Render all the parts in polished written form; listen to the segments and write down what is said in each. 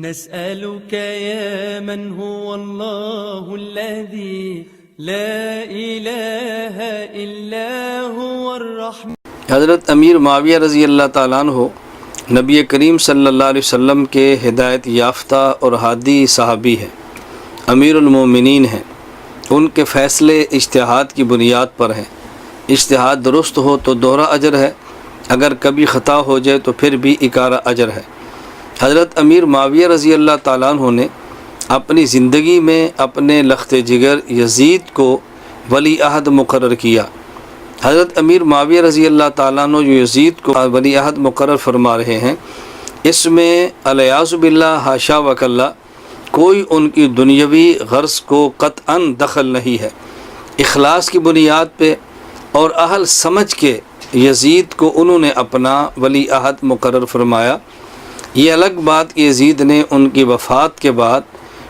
نسألك يا من هو الله الذي لا إله إلا هو الرحمن. حضرت امیر معاویہ رضی اللہ تعالیٰ عنہ نبی کریم صلی اللہ علیہ وسلم کے ہدایت یافتہ اور ہادی صحابی ہیں، امیر المومنین ہیں۔ ان کے فیصلے اجتہاد کی بنیاد پر ہیں۔ اجتہاد درست ہو تو دوہرا اجر ہے، اگر کبھی خطا ہو جائے تو پھر بھی اکارہ اجر ہے۔ حضرت امیر معاویہ رضی اللہ تعالیٰ عنہ نے اپنی زندگی میں اپنے لخت جگر یزید کو ولی عہد مقرر کیا۔ حضرت امیر معاویہ رضی اللہ تعالیٰ عنہ جو یزید کو ولی عہد مقرر فرما رہے ہیں، اس میں الیاذ باللہ حاشا وکلا کوئی ان کی دنیاوی غرض کو قطعاً دخل نہیں ہے۔ اخلاص کی بنیاد پہ اور اہل سمجھ کے یزید کو انہوں نے اپنا ولی عہد مقرر فرمایا۔ یہ الگ بات کہ یزید نے ان کی وفات کے بعد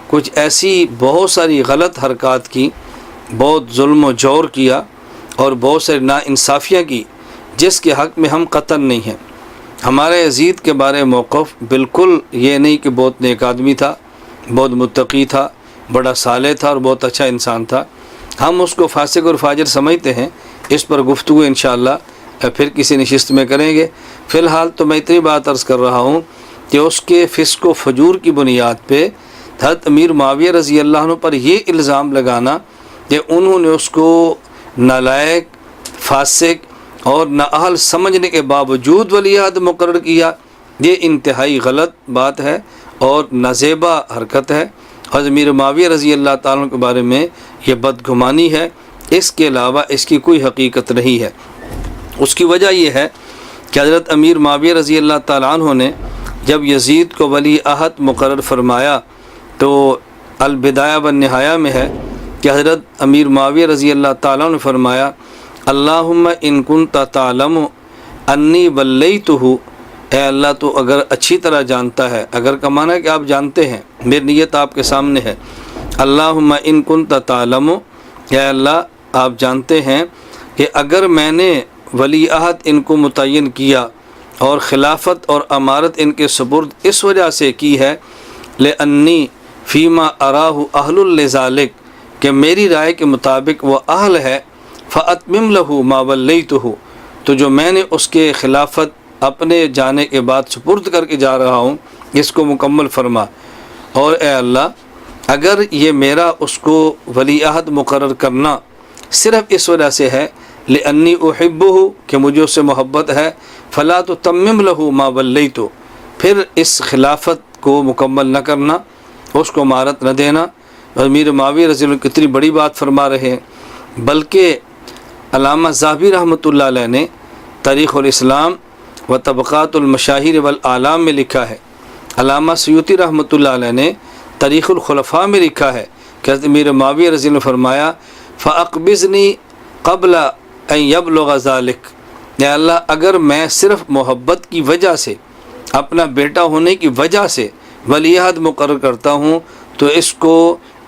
کچھ ایسی بہت ساری غلط حرکات کی، بہت ظلم و جور کیا اور بہت ساری ناانصافیاں کی، جس کے حق میں ہم قطعاً نہیں ہیں۔ ہمارے یزید کے بارے موقف بالکل یہ نہیں کہ بہت نیک آدمی تھا، بہت متقی تھا، بڑا صالح تھا اور بہت اچھا انسان تھا۔ ہم اس کو فاسق اور فاجر سمجھتے ہیں۔ اس پر گفتگو انشاءاللہ پھر کسی نشست میں کریں گے۔ فی الحال تو میں اتنی بات عرض کر رہا ہوں کہ اس کے فسق و فجور کی بنیاد پہ حضرت امیر معاویہ رضی اللہ عنہ پر یہ الزام لگانا کہ انہوں نے اس کو نالائق، فاسق اور نااہل سمجھنے کے باوجود ولی عہد مقرر کیا، یہ انتہائی غلط بات ہے اور نازیبا حرکت ہے۔ حضرت امیر معاویہ رضی اللہ تعالیٰ عنہ کے بارے میں یہ بدگمانی ہے، اس کے علاوہ اس کی کوئی حقیقت نہیں ہے۔ اس کی وجہ یہ ہے کہ حضرت امیر معاویہ رضی اللہ تعالیٰ عنہ نے جب یزید کو ولی عہد مقرر فرمایا تو البدایہ والنہایہ میں ہے کہ حضرت امیر معاویہ رضی اللہ تعالیٰ عنہ نے فرمایا، اللہم ان کنت تعلم انی ولیتہ، اے اللہ تو اگر اچھی طرح جانتا ہے، اگر کا معنی ہے کہ آپ جانتے ہیں، میری نیت آپ کے سامنے ہے، اللہم ان کنت تعلم، اے اللہ آپ جانتے ہیں کہ اگر میں نے ولی عہد ان کو متعین کیا اور خلافت اور امارت ان کے سپرد اس وجہ سے کی ہے لأنی فیما اراہ اہل لذالک، کہ میری رائے کے مطابق وہ اہل ہے، فاتمم لہ ما ولیتہ، تو جو میں نے اس کے خلافت اپنے جانے کے بعد سپرد کر کے جا رہا ہوں اس کو مکمل فرما۔ اور اے اللہ اگر یہ میرا اس کو ولی عہد مقرر کرنا صرف اس وجہ سے ہے لأنی احبہ، کہ مجھے اس سے محبت ہے، فلا تتمم لہ ما ولیتہ، پھر اس خلافت کو مکمل نہ کرنا، اس کو امارت نہ دینا۔ امیر معاویہ رضی اللہ عنہ کتنی بڑی بات فرما رہے ہیں، بلکہ علامہ ذہبی رحمۃ اللہ علیہ نے تاریخ الاسلام و طبقات المشاہیر والاعلام میں لکھا ہے، علامہ سیوطی رحمۃ اللہ علیہ نے تاریخ الخلفاء میں لکھا ہے کہ حضرت امیر معاویہ رضی اللہ عنہ نے فرمایا، فاقبضنی قبل ان یبلغ ذلک، یا اللہ اگر میں صرف محبت کی وجہ سے، اپنا بیٹا ہونے کی وجہ سے ولی عہد مقرر کرتا ہوں تو اس کو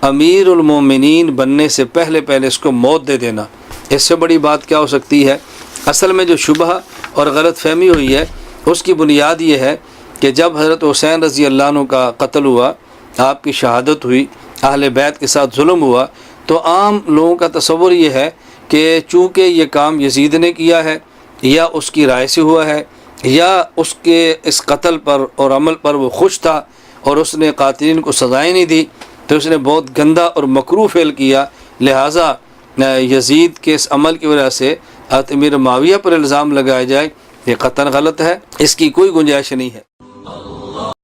امیر المومنین بننے سے پہلے اس کو موت دے دینا۔ اس سے بڑی بات کیا ہو سکتی ہے؟ اصل میں جو شبہ اور غلط فہمی ہوئی ہے اس کی بنیاد یہ ہے کہ جب حضرت حسین رضی اللہ عنہ کا قتل ہوا، آپ کی شہادت ہوئی، اہل بیت کے ساتھ ظلم ہوا، تو عام لوگوں کا تصور یہ ہے کہ چونکہ یہ کام یزید نے کیا ہے یا اس کی رائے سے ہوا ہے یا اس کے اس قتل پر اور عمل پر وہ خوش تھا اور اس نے قاتلین کو سزائیں نہیں دی، تو اس نے بہت گندا اور مکروہ فعل کیا، لہٰذا یزید کے اس عمل کی وجہ سے حضرت امیر معاویہ پر الزام لگایا جائے، یہ قطعاً غلط ہے، اس کی کوئی گنجائش نہیں ہے۔